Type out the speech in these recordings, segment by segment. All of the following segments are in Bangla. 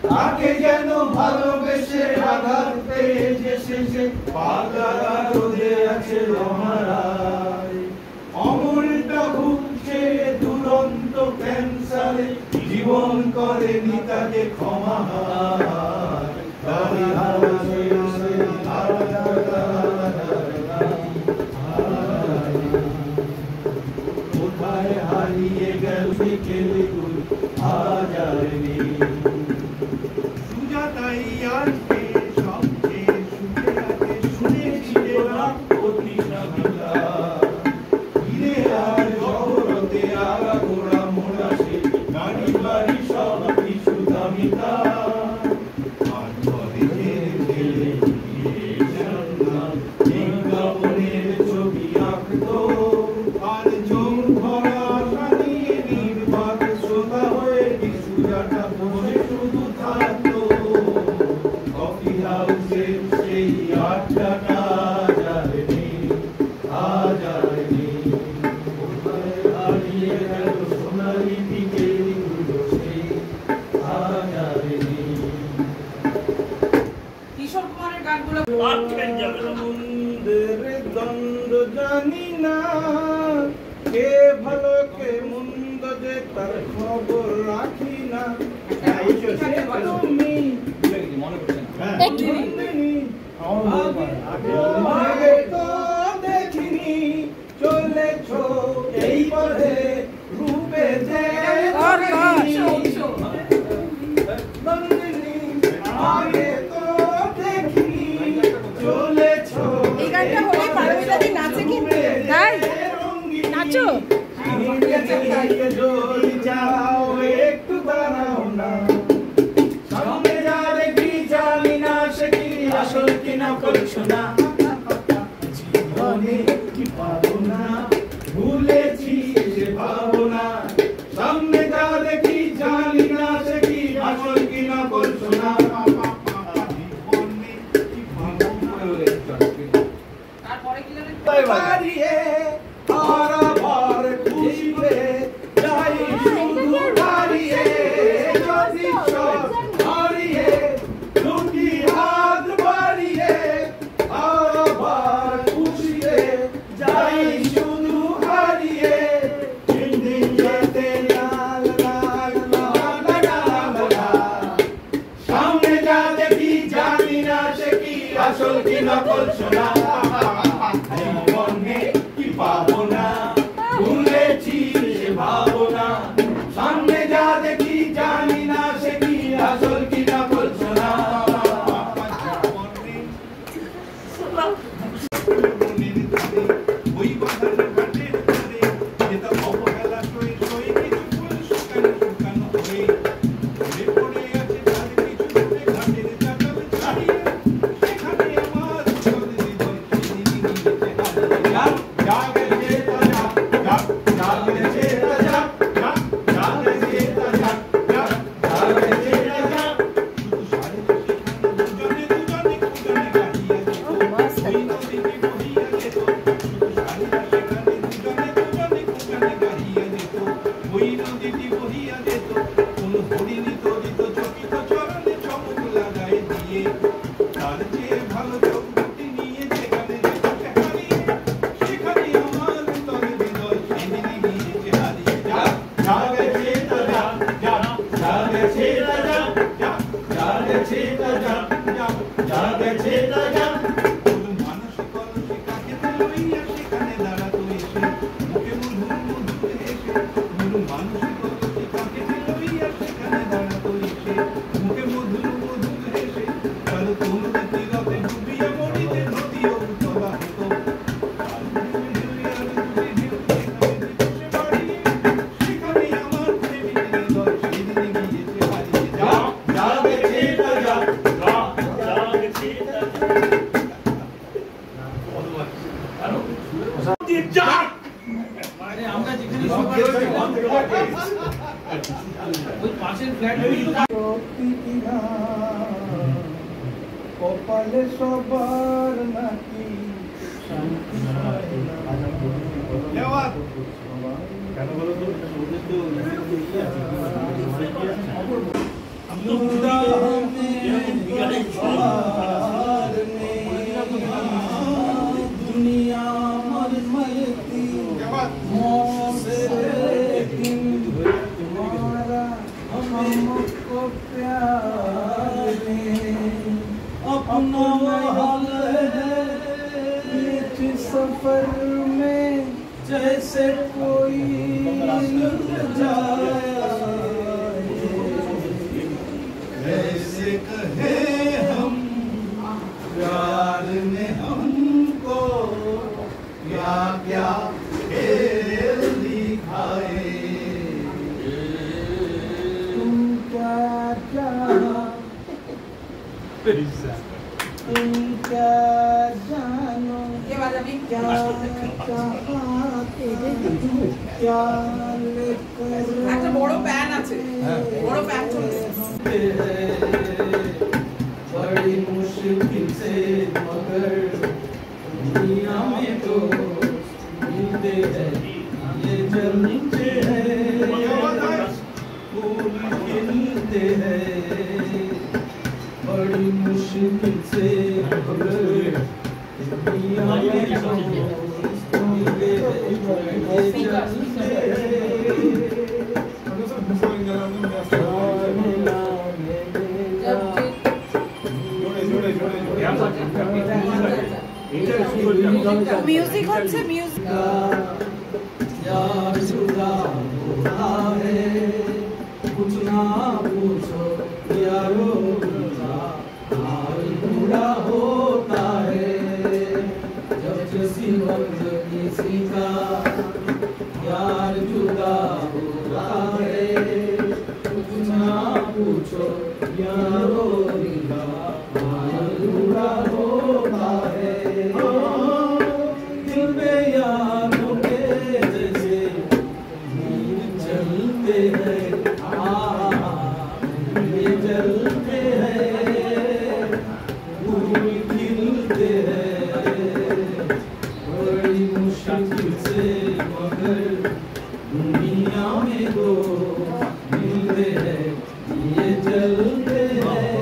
তাকে যেন ভালোবেসে আঘাত পেয়ে যে শেষে পাগলা রোদে আছে রমারায়। অমলটা ভুগছে দুরন্ত ক্যান্সারে, জীবন করেনি তাকে ক্ষমা। কোথায় হারিয়ে গেল বিকেলে গুল হাজারে সুজাতাই আজকে সবচেয়ে সুখে আছে, শুনেছিল অতি সাবিলা ফিরে আর জগতে আগা গোড়া মোড়া সে গাড়ি বাড়ি সব কিছু দামিতা আর কলেজের ছেলে বিজ্ঞাপনের ছবি আঁকতো আর চোখ ভরা সানিয়ে নির্বাক শ্রোতা হয়ে সুজাতা বসে শুধু থাকতো কফি হাউসের সেই আড্ডাটা আজারে হারিয়ে গেল সোনালি বিকেলগুলো সেই আজারে। কিশোর কুমারের গানগুলো দ্বন্দ্ব জানি না কে ভালো কে মন্দ যে তার খবর রাখি না। তুমি তো দেখিনি চলেছ এই পথে রূপে যে আগে তো দেখিনি চলেছ। এই গানটা হলে পারমিতা দি নাচে কি তাই নাচো যাও একটু দাঁড়াও না সামনে যা দেখি জানি না সে কি আসল কি নকল শোনা জীবনে কি পাবো না ভুলেছি সে ভাবনা সামনে যা দেখি জানি না সে কি আসল কি নকল শোনা জীবনে কি পাবো না তারপরে কি জানেন বাড়িয়ে আর আবার খুশিতে যাই শুধু হারিয়ে যদি সব হারিয়ে দুটি হাত বাড়িয়ে আর আবার খুশিতে যাই শুধু হারিয়ে দিন দিন যেতে লাল লাল লাল লাল লাল সামনে যা দেখি জানি না সে কি আসল কি নকল শোনা জীবনে কি পাবো না ভুলেছি সে ভাবনা সামনে যা দেখি জানি না সে কি আসল কি নকল শোনা ওই বাঁধানো ঘাটের ধারে যেটা অবহেলা সয়ে সয়ে কিছু ফুল শুকানো শুকানো হয়ে পড়ে আছে তার কিছু দূরে ঘাটের চাতাল ছাড়িয়ে সেখানে আমার চলে হৃদয় আমরা যেখানে তাহলে সবার নাকি শান্তি হয় না। ধন্যবাদ। কেন বলো তো ওদের তো दुनिया मर मरती मौत लेकिन तुम्हारा हमको प्यार नहीं अपना हाल है इस सफर में जैसे कोई लग जाए ऐसे कहे हम प्यार ने हमको क्या क्या खेल दिखाए। तुम क्या जानो ये बाजाबी क्या क्या একটা বড় প্যান আছে বড় প্যান চলছে बड़ी मुश्किल से मगर दुनिया में तो मिलते हैं ये जलते हैं फूल खिलते हैं बड़ी मुश्किल से मगर दुनिया में तो मिलते हैं ये जलते মিউজিক হচ্ছে মিউজিক यार जुदा होता है कुछ ना पूछो यारो हाल बुरा होता है जब किसी वक्त किसी का यार जुदा होता है कुछ ना पूछो यारो हाल बुरा होता है दिल में यारों के जैसे नीर चलते हैं ये जलते हैं फूल खिलते हैं बड़ी मुश्किल से मगर दुनिया में दो मिलते हैं ये जलते हैं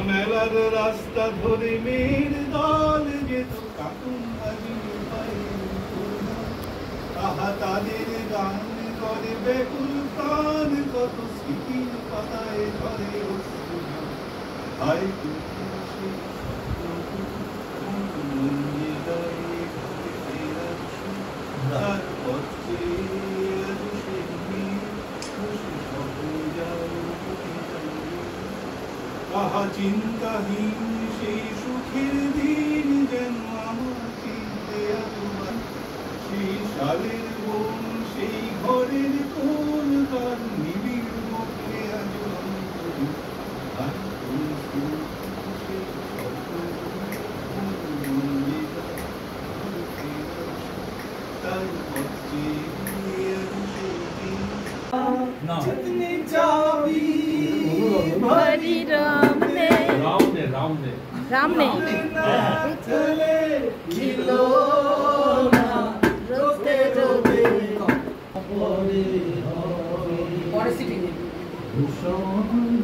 মেলার রাস্তা ধরে মেয়ের দল যেত কাকুন আহা তাদের গান করে বেকুল প্রাণ কত স্মৃতির পাতায় ধরে হায় আহা চিন্তাহীন সেই সুখের দিন যেন আমার চিনতে তোমার সেই সালের বোন সেই ঘরের কোন তার নিবিড় মুখে আজ অন্তরি আর কোন সুখ সেই স্বপ্ন তার পথে जितनी चाबी हरि राम ने राम ने चले खिलौना रोते रोते পরে সিটি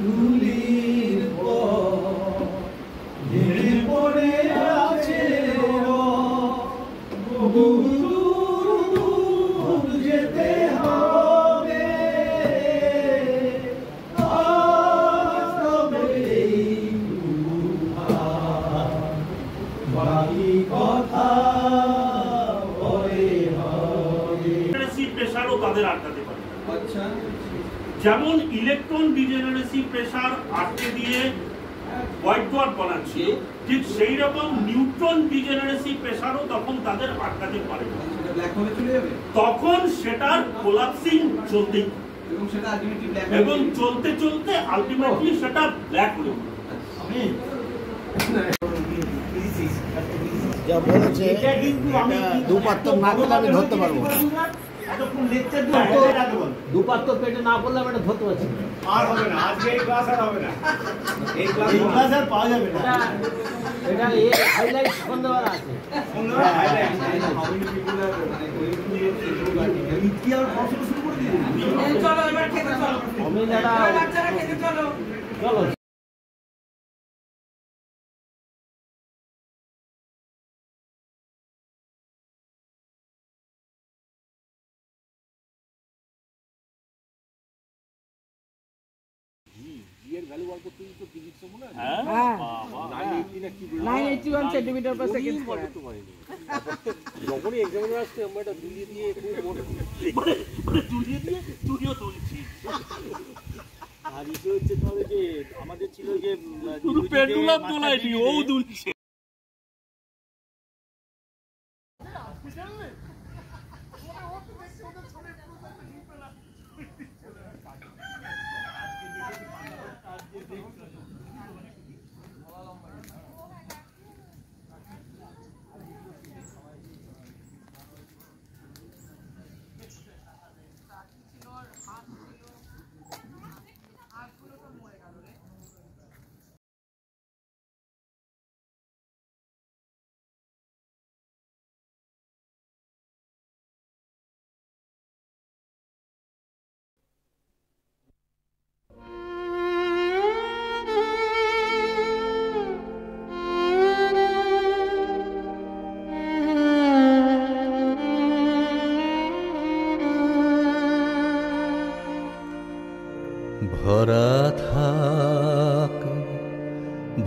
ধুলির পরে পড়ে আছে দূর যেতে হবে বাকি কথা পরে হবে। প্রেসারও তাদের আটকাতে পারে। আচ্ছা যেমন ইলেকট্রন ডিজেনারেসি প্রেসার আটকে দিয়ে হোয়াইট ডোয়ার্ফ বানাচ্ছে, ঠিক সেই রকম নিউট্রন ডিজেনারেসি প্রেসারও তখন তাদের আটকাতে পারে না। তখন সেটার কোলাপসিং চলতেই এবং চলতে চলতে আলটিমেটলি সেটা ব্ল্যাক হোল। যা বলেছে এটা কিন্তু আমি দুপাত্তর না খেলে আমি ধরতে পারবো না। এতক্ষণ লেকচার দিয়ে দুপাত্তর পেটে না পড়লে আমি এটা ধরতে পারছি না। আর হবে না, আজকে এই ক্লাস আর হবে না, এই ক্লাস এই ক্লাস আর পাওয়া যাবে না। এটা হাইলাইট সন্ধ্যাবেলা আছে। সন্ধ্যাবেলা highlight। কি আর পড়াশোনা শুরু করে দিলেন? চলো এবার খেতে চলো আমি দাদা বাচ্চারা খেতে চলো চলো। হ্যাঁ হ্যাঁ বাবা 981 সেন্টিমিটার পার সেকেন্ড স্কয়ার যখনই এক্সামিনার আসছে আমরা এটা দুলিয়ে দিয়ে খুব মনে মানে তুলিয়ে দিয়ে তুলিও তুলছি আর ইসে হচ্ছে তাহলে যে আমাদের ছিল যে শুধু পেন্ডুলাম তোলাইনি ও দুলছে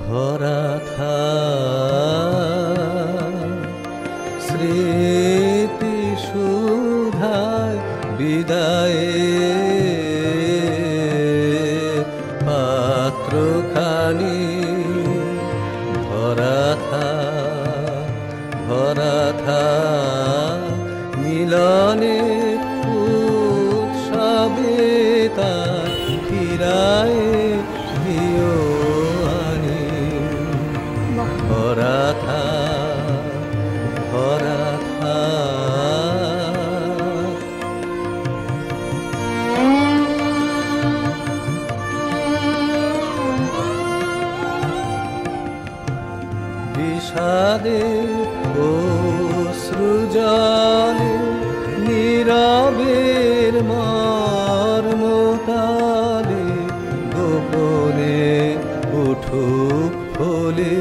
ভরা থাক স্মৃতি সুধায় বিদায়ে পাত্রখানি ভরা থাক মিলনে উৎসবে তার ফিরায় দিও আনি ভরা থাক বিষাদে অশ্রুজলে নীরবের মর্মতালে গোপনে উঠুক ফলে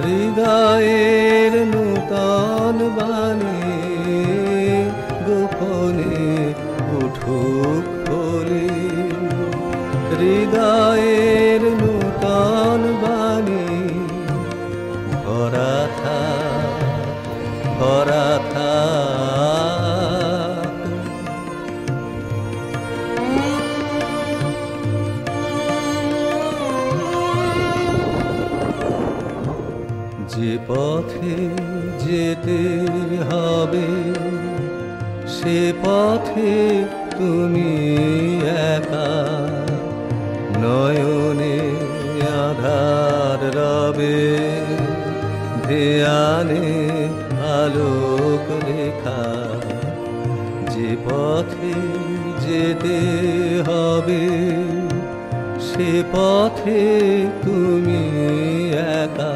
হৃদয়ের নূতন বাণী গোপনে উঠুক ফলে হৃদয়ের নূতন বাণী ভরা থাক যে পথে যেতে হবে সে পথে তুমি একা নয়নে আধার রবে ধ্যানে আলোক রেখা যে পথে যেতে হবে সে পথে তুমি একা